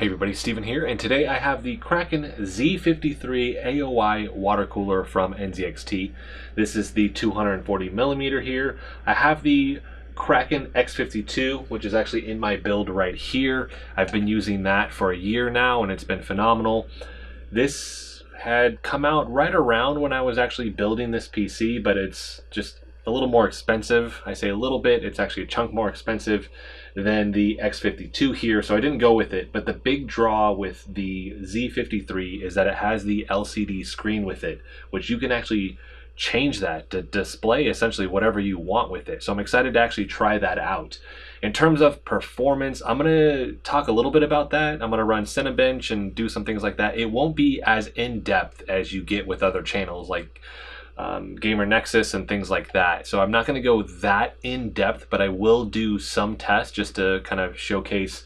Hey everybody, Steven here, and today I have the Kraken Z53 AOI water cooler from NZXT. This is the 240mm here. I have the Kraken X52, which is actually in my build right here. I've been using that for a year now, and it's been phenomenal. This had come out right around when I was actually building this PC, but it's just a little more expensive. I say a little bit, it's actually a chunk more expensive than the X52 here, so I didn't go with it. But the big draw with the Z53 is that it has the LCD screen with it, which you can actually change that to display essentially whatever you want with it. So I'm excited to actually try that out. In terms of performance, I'm going to talk a little bit about that. I'm going to run Cinebench and do some things like that. It won't be as in-depth as you get with other channels like Gamer Nexus and things like that. So I'm not going to go that in depth, but I will do some tests just to kind of showcase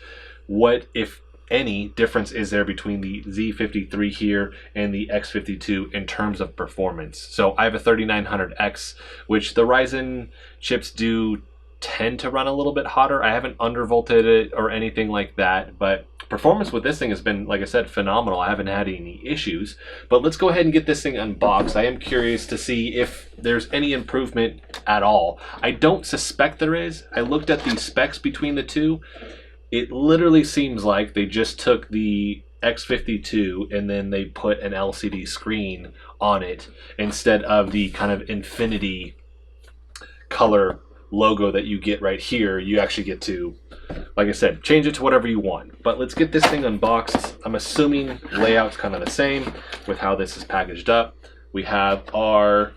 what, if any, difference is there between the Z53 here and the X52 in terms of performance. So I have a 3900X, which the Ryzen chips do tend to run a little bit hotter. I haven't undervolted it or anything like that, but performance with this thing has been, like I said, phenomenal. I haven't had any issues. But let's go ahead and get this thing unboxed. I am curious to see if there's any improvement at all. I don't suspect there is. I looked at the specs between the two. It literally seems like they just took the X52 and then they put an LCD screen on it instead of the kind of infinity color logo that you get right here. You actually get to, like I said, change it to whatever you want. But let's get this thing unboxed. I'm assuming layout's kind of the same with how this is packaged up. We have our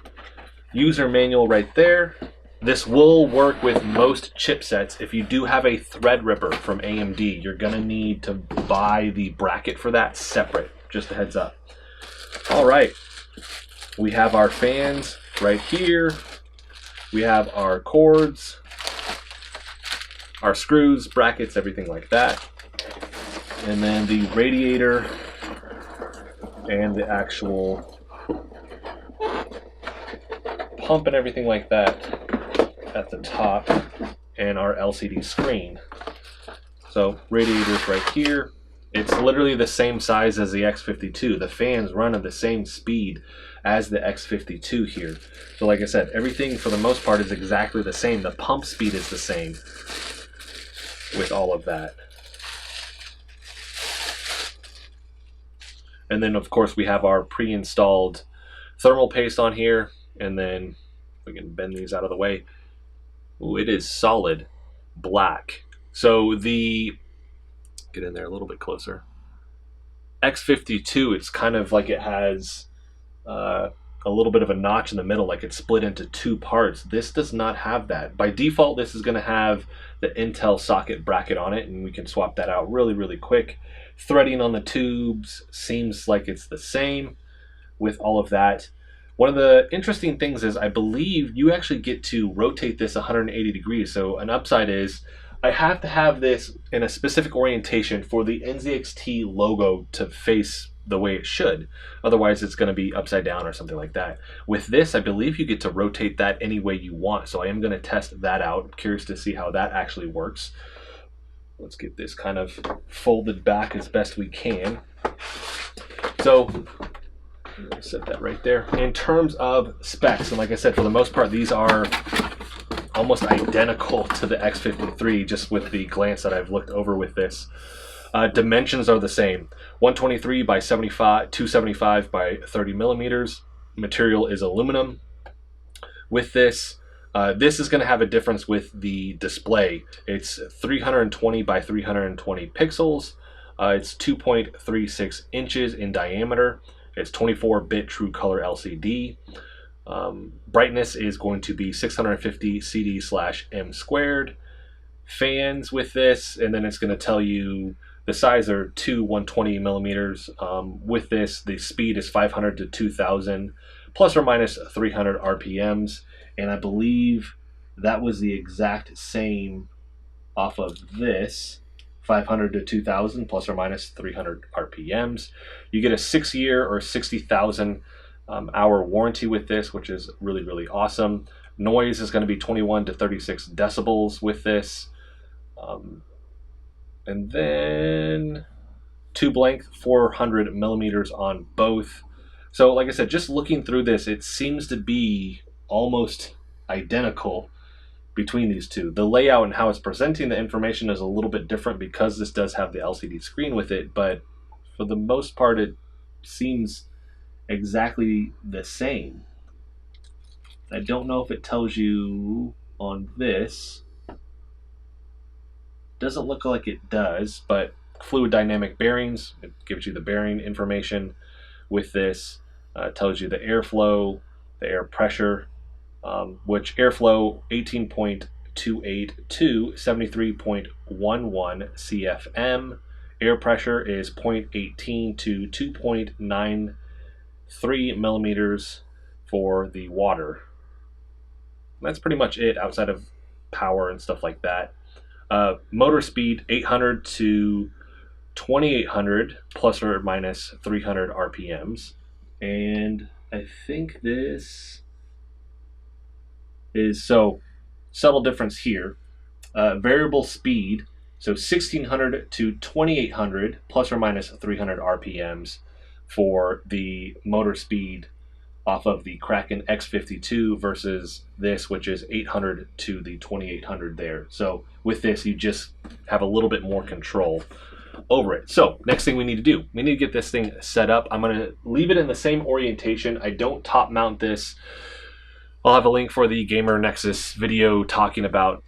user manual right there. This will work with most chipsets. If you do have a Threadripper from AMD, you're gonna need to buy the bracket for that separate. Just a heads up. All right, we have our fans right here. We have our cords, our screws, brackets, everything like that. And then the radiator and the actual pump and everything like that at the top, and our LCD screen. So radiators right here. It's literally the same size as the X52. The fans run at the same speed as the X52 here. So like I said, everything for the most part is exactly the same. The pump speed is the same with all of that. And then of course we have our pre-installed thermal paste on here, and then we can bend these out of the way. Ooh, it is solid black. So the, get in there a little bit closer, X52, it's kind of like it has a little bit of a notch in the middle, like it's split into two parts. This does not have that. By default, this is going to have the Intel socket bracket on it, and we can swap that out really quick. Threading on the tubes seems like it's the same with all of that. One of the interesting things is I believe you actually get to rotate this 180 degrees. So an upside is I have to have this in a specific orientation for the NZXT logo to face the way it should. Otherwise it's going to be upside down or something like that. With this, I believe you get to rotate that any way you want. So I am going to test that out. I'm curious to see how that actually works. Let's get this kind of folded back as best we can. So I'm going to set that right there. In terms of specs, and like I said, for the most part, these are almost identical to the X53, just with the glance that I've looked over with this. Dimensions are the same. 123 by 275 by 30 millimeters. Material is aluminum. With this, this is going to have a difference with the display. It's 320 by 320 pixels. It's 2.36 inches in diameter. It's 24-bit true color LCD. Brightness is going to be 650 CD/m squared. Fans with this, and then it's going to tell you the size are two 120 millimeters. With this, the speed is 500 to 2000, plus or minus 300 RPMs. And I believe that was the exact same off of this. 500 to 2000 plus or minus 300 RPMs. You get a 6-year or 60,000 hour warranty with this, which is really awesome. Noise is going to be 21 to 36 decibels with this. And then tube length 400 millimeters on both. So like I said, just looking through this, it seems to be almost identical between these two. The layout and how it's presenting the information is a little bit different because this does have the LCD screen with it, but for the most part it seems exactly the same. I don't know if it tells you on this. Doesn't look like it does, but fluid dynamic bearings, it gives you the bearing information with this. Tells you the airflow, the air pressure, which airflow 18.28 to 73.11 CFM. Air pressure is 0.18 to 2.93 millimeters for the water. That's pretty much it outside of power and stuff like that. Motor speed 800 to 2800 plus or minus 300 RPMs. And I think this is, so subtle difference here. Variable speed, so 1600 to 2800 plus or minus 300 RPMs for the motor speed off of the Kraken X52 versus this, which is 800 to the 2800 there. So with this, you just have a little bit more control over it. So next thing we need to do, we need to get this thing set up. I'm going to leave it in the same orientation. I don't top mount this. I'll have a link for the Gamer Nexus video talking about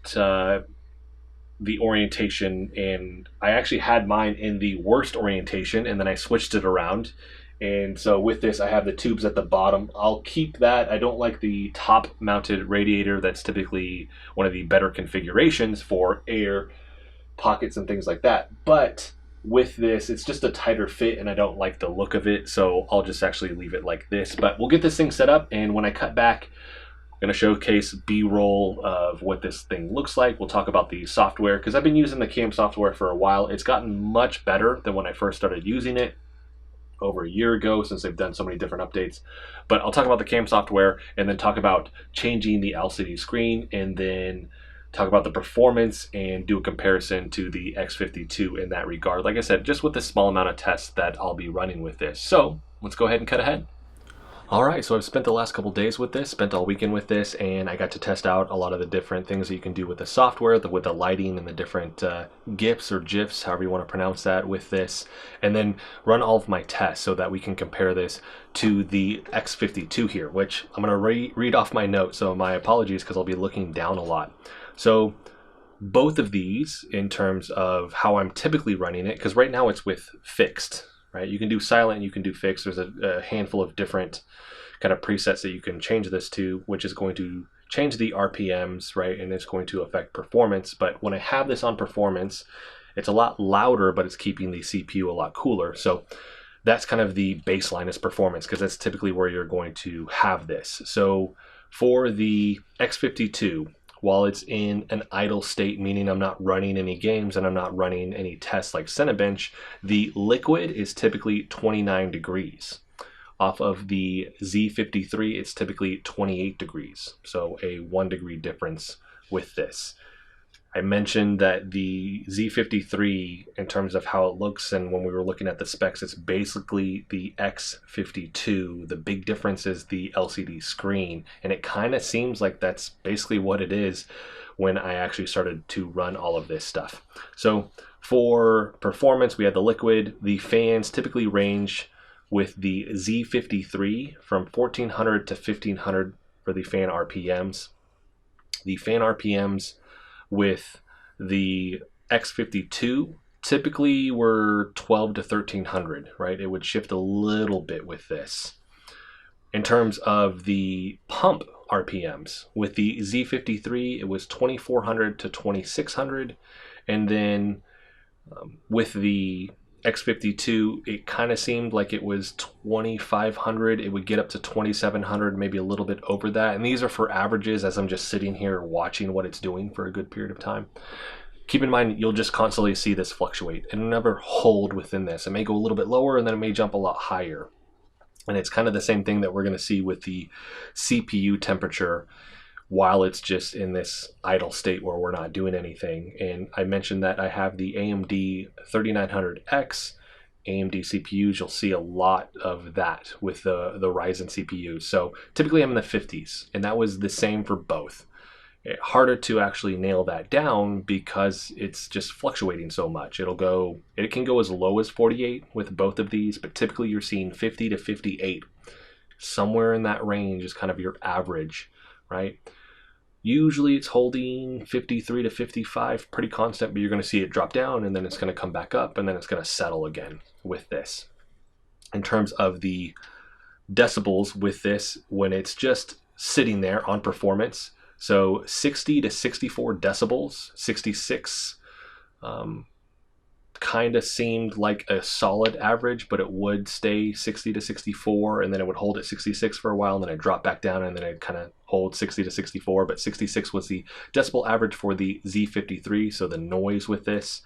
the orientation, and I actually had mine in the worst orientation and then I switched it around. And so with this, I have the tubes at the bottom. I'll keep that. I don't like the top mounted radiator. That's typically one of the better configurations for air pockets and things like that. But with this, it's just a tighter fit and I don't like the look of it. So I'll just actually leave it like this. But we'll get this thing set up, and when I cut back, I'm going to showcase B-roll of what this thing looks like. We'll talk about the software, because I've been using the cam software for a while. It's gotten much better than when I first started using it over a year ago, since they've done so many different updates. But I'll talk about the cam software and then talk about changing the LCD screen, and then talk about the performance and do a comparison to the X52 in that regard. Like I said, just with the small amount of tests that I'll be running with this. So let's go ahead and cut ahead. Alright, so I've spent the last couple days with this, spent all weekend with this, and I got to test out a lot of the different things that you can do with the software, with the lighting and the different GIFs or GIFs, however you want to pronounce that, with this, and then run all of my tests so that we can compare this to the X52 here, which I'm going to read off my notes, so my apologies because I'll be looking down a lot. So both of these, in terms of how I'm typically running it, because right now it's with fixed. Right? You can do silent, you can do fixed. There's a handful of different kind of presets that you can change this to, which is going to change the RPMs, right? And it's going to affect performance. But when I have this on performance, it's a lot louder, but it's keeping the CPU a lot cooler. So that's kind of the baseline is performance, because that's typically where you're going to have this. So for the X52, while it's in an idle state, meaning I'm not running any games and I'm not running any tests like Cinebench, the liquid is typically 29 degrees. Off of the Z53, it's typically 28 degrees. So a 1 degree difference with this. I mentioned that the Z53, in terms of how it looks, and when we were looking at the specs, it's basically the X52. The big difference is the LCD screen, and it kind of seems like that's basically what it is when I actually started to run all of this stuff. So for performance, we had the liquid. The fans typically range with the Z53 from 1400 to 1500 for the fan RPMs. The fan RPMs with the X52 typically were 12 to 1300, right? It would shift a little bit with this. In terms of the pump RPMs, with the Z53, it was 2400 to 2600, and then with the X52, it kind of seemed like it was 2500. It would get up to 2700, maybe a little bit over that. And these are for averages as I'm just sitting here watching what it's doing for a good period of time. Keep in mind, you'll just constantly see this fluctuate and never hold within this. It may go a little bit lower and then it may jump a lot higher. And it's kind of the same thing that we're going to see with the CPU temperature while it's just in this idle state where we're not doing anything. And I mentioned that I have the AMD 3900X AMD CPUs, you'll see a lot of that with the Ryzen CPUs. So typically I'm in the 50s, and that was the same for both. Harder to actually nail that down because it's just fluctuating so much. It can go as low as 48 with both of these, but typically you're seeing 50 to 58. Somewhere in that range is kind of your average, right? Usually it's holding 53 to 55 pretty constant, but you're going to see it drop down and then it's going to come back up and then it's going to settle again with this. In terms of the decibels with this, when it's just sitting there on performance, so 60 to 64 decibels, 66 kind of seemed like a solid average, but it would stay 60 to 64 and then it would hold at 66 for a while and then it dropped back down and then it kind of hold 60 to 64, but 66 was the decibel average for the Z53, so the noise with this.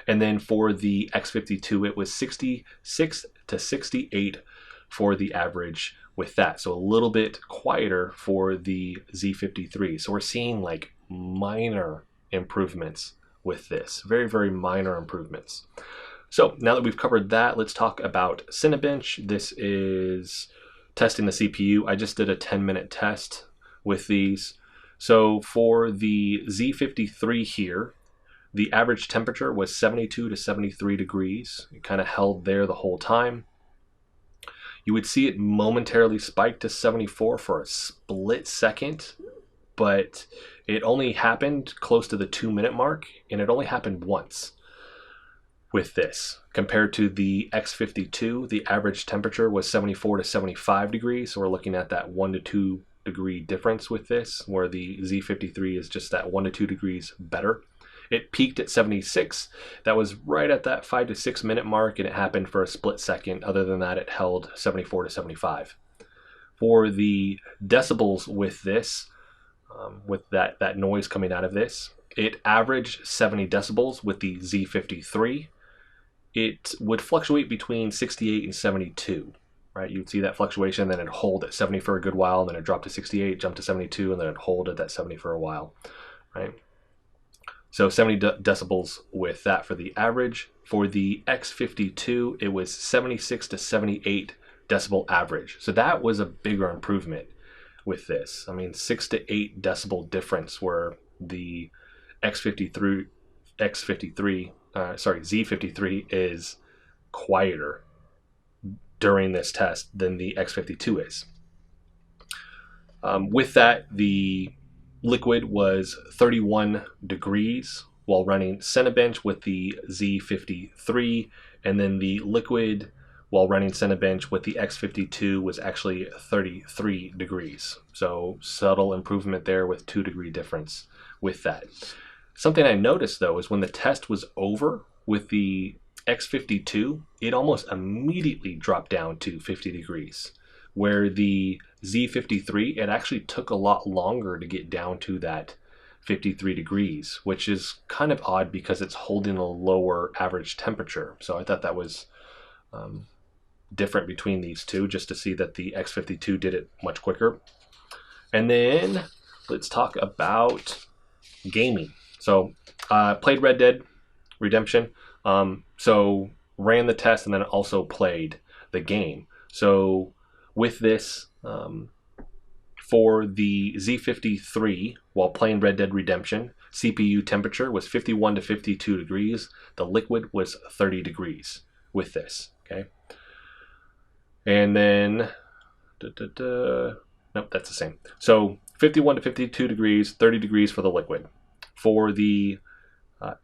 And then for the X52 it was 66 to 68 for the average with that, so a little bit quieter for the Z53. So we're seeing like minor improvements with this, very, very minor improvements. So now that we've covered that, let's talk about Cinebench. This is testing the CPU. I just did a 10-minute test with these. So for the Z53 here, the average temperature was 72 to 73 degrees. It kind of held there the whole time. You would see it momentarily spike to 74 for a split second, but it only happened close to the 2-minute mark, and it only happened once with this. Compared to the X52, the average temperature was 74 to 75 degrees, so we're looking at that 1 to 2 degree difference with this, where the Z53 is just that 1 to 2 degrees better. It peaked at 76. That was right at that 5 to 6 minute mark, and it happened for a split second. Other than that, it held 74 to 75. For the decibels with this, with that noise coming out of this, it averaged 70 decibels with the Z53. It would fluctuate between 68 and 72, right? You'd see that fluctuation, then it'd hold at 70 for a good while, and then it dropped to 68, jumped to 72, and then it'd hold at that 70 for a while, right? So 70 decibels with that for the average. For the X52, it was 76 to 78 decibel average. So that was a bigger improvement with this. I mean, 6 to 8 decibel difference where the Z53 is quieter during this test than the X52 is. With that, the liquid was 31 degrees while running Cinebench with the Z53, and then the liquid while running Cinebench with the X52 was actually 33 degrees. So subtle improvement there with 2 degree difference with that. Something I noticed though is when the test was over with the X52, it almost immediately dropped down to 50 degrees. Where the Z53, it actually took a lot longer to get down to that 53 degrees, which is kind of odd because it's holding a lower average temperature. So I thought that was different between these two, just to see that the X52 did it much quicker. And then let's talk about gaming. So played Red Dead Redemption. So ran the test and then also played the game. So with this, for the Z53, while playing Red Dead Redemption, CPU temperature was 51 to 52 degrees. The liquid was 30 degrees with this, okay? And then, nope, that's the same. So 51 to 52 degrees, 30 degrees for the liquid. For the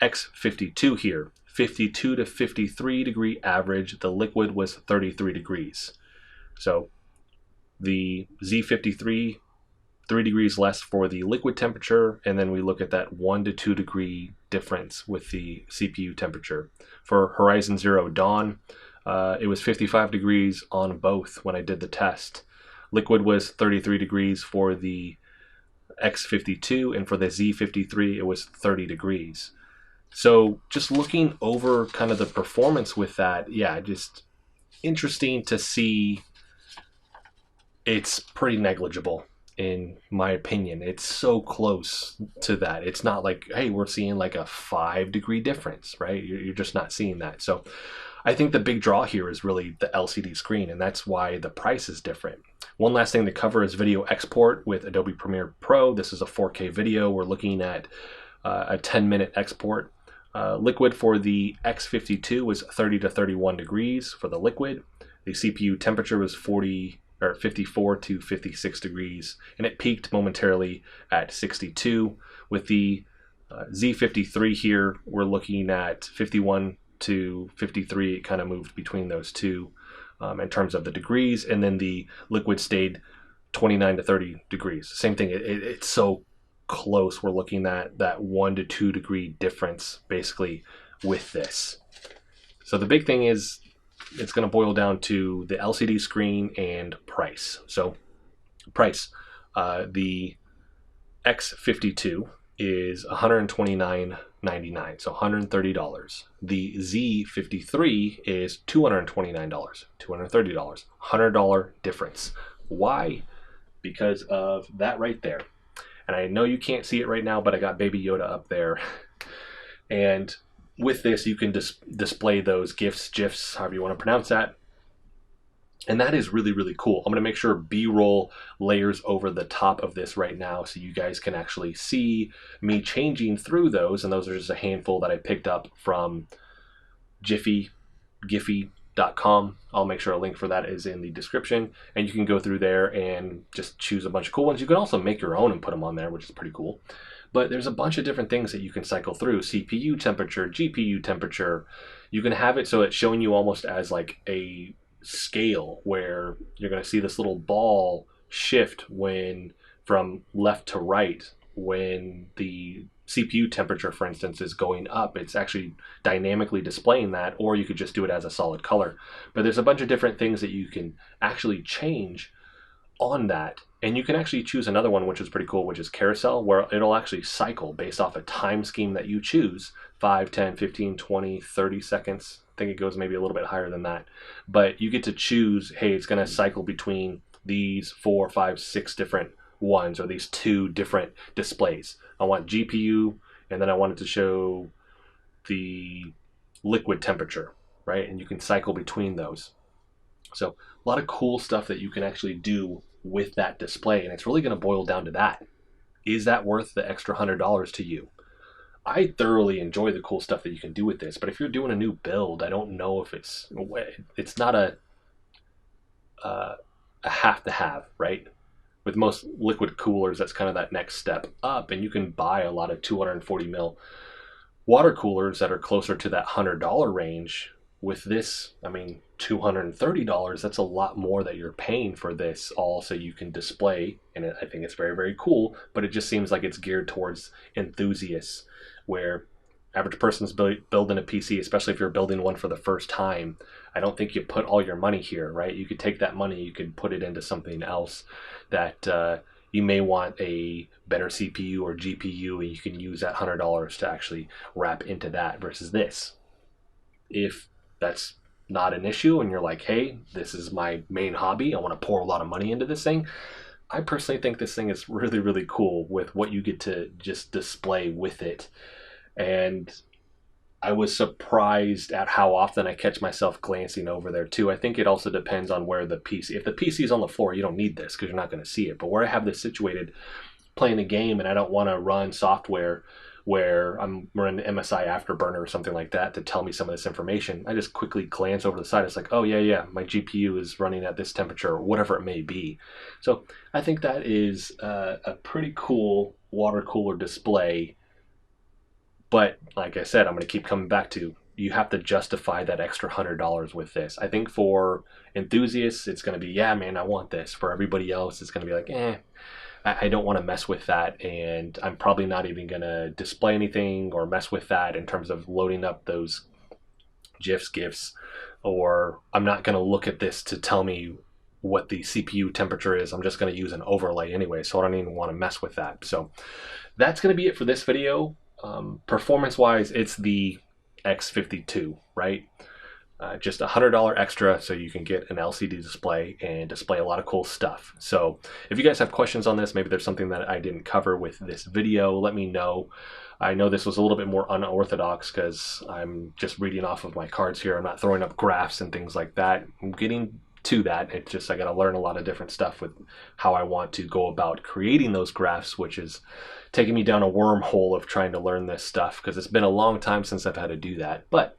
X52 here, 52 to 53 degree average, the liquid was 33 degrees. So the Z53, 3 degrees less for the liquid temperature, and then we look at that 1 to 2 degree difference with the CPU temperature. For Horizon Zero Dawn, it was 55 degrees on both when I did the test. Liquid was 33 degrees for the X52, and for the Z53, it was 30 degrees. So just looking over kind of the performance with that, yeah, just interesting to see. It's pretty negligible in my opinion. It's so close to that. It's not like, hey, we're seeing like a 5 degree difference, right? You're just not seeing that. So I think the big draw here is really the LCD screen, and that's why the price is different. One last thing to cover is video export with Adobe Premiere Pro. This is a 4K video. We're looking at a 10-minute export. Liquid for the X52 was 30 to 31 degrees for the liquid. The CPU temperature was 54 to 56 degrees, and it peaked momentarily at 62. With the Z53 here, we're looking at 51 to 53. It kind of moved between those two in terms of the degrees, and then the liquid stayed 29 to 30 degrees. Same thing, it's so close. We're looking at that 1 to 2 degree difference basically with this. So the big thing is it's going to boil down to the LCD screen and price. So price, the X52 is $129.99, so $130. The Z53 is $229, $230, $100 difference. Why? Because of that right there. And I know you can't see it right now, but I got Baby Yoda up there. And with this, you can display those GIFs, however you want to pronounce that. And that is really, really cool. I'm going to make sure B-roll layers over the top of this right now so you guys can actually see me changing through those. And those are just a handful that I picked up from Giphy.com. I'll make sure a link for that is in the description. And you can go through there and just choose a bunch of cool ones. You can also make your own and put them on there, which is pretty cool. But there's a bunch of different things that you can cycle through. CPU temperature, GPU temperature. You can have it so it's showing you almost as like a scale where you're going to see this little ball shift when from left to right when the CPU temperature, for instance, is going up. It's actually dynamically displaying that, or you could just do it as a solid color. But there's a bunch of different things that you can actually change on that. And you can actually choose another one, which is pretty cool, which is carousel, where it'll actually cycle based off a time scheme that you choose, 5, 10, 15, 20, 30 seconds. I think it goes maybe a little bit higher than that. But you get to choose, hey, it's going to cycle between these 4, 5, 6 different ones, or these 2 different displays. I want GPU, and then I want it to show the liquid temperature, right? And you can cycle between those. So a lot of cool stuff that you can actually do with that display, and it's really going to boil down to that. Is that worth the extra $100 to you? I thoroughly enjoy the cool stuff that you can do with this, but if you're doing a new build, I don't know if it's not a have to have, right? With most liquid coolers, that's kind of that next step up, and you can buy a lot of 240 mil water coolers that are closer to that $100 range. With this, I mean, $230, that's a lot more that you're paying for this all so you can display, and I think it's very, very cool, but it just seems like it's geared towards enthusiasts, where average person's building a PC, especially if you're building one for the first time. I don't think you put all your money here, right? You could take that money, you could put it into something else that you may want a better CPU or GPU, and you can use that $100 to actually wrap into that versus this. If that's not an issue and you're like, hey, this is my main hobby, I want to pour a lot of money into this thing, I personally think this thing is really, really cool with what you get to just display with it. And I was surprised at how often I catch myself glancing over there too. I think it also depends on where the PC, if the PC is on the floor, you don't need this because you're not going to see it. But where I have this situated, playing a game, and I don't want to run software where I'm running MSI Afterburner or something like that to tell me some of this information, I just quickly glance over the side. It's like, oh yeah, my GPU is running at this temperature or whatever it may be. So I think that is a pretty cool water cooler display. But like I said, I'm going to keep coming back to, you have to justify that extra $100 with this. I think for enthusiasts, it's going to be, yeah, man, I want this. For everybody else, it's going to be like, I don't want to mess with that, and I'm probably not even going to display anything or mess with that in terms of loading up those GIFs, or I'm not going to look at this to tell me what the CPU temperature is. I'm just going to use an overlay anyway, so I don't even want to mess with that. So that's going to be it for this video. Performance-wise, it's the X52, right? Just $100 extra so you can get an LCD display and display a lot of cool stuff. So if you guys have questions on this, maybe there's something that I didn't cover with this video, let me know. I know this was a little bit more unorthodox because I'm just reading off of my cards here. I'm not throwing up graphs and things like that. I'm getting to that. It's just I got to learn a lot of different stuff with how I want to go about creating those graphs, which is taking me down a wormhole of trying to learn this stuff because it's been a long time since I've had to do that. But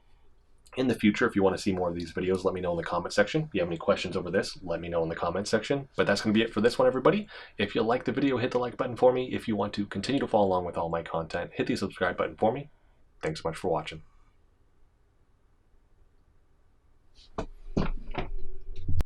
in the future, if you want to see more of these videos, let me know in the comment section. If you have any questions over this, let me know in the comment section. But that's going to be it for this one, everybody. If you like the video, hit the like button for me. If you want to continue to follow along with all my content, hit the subscribe button for me. Thanks so much for watching.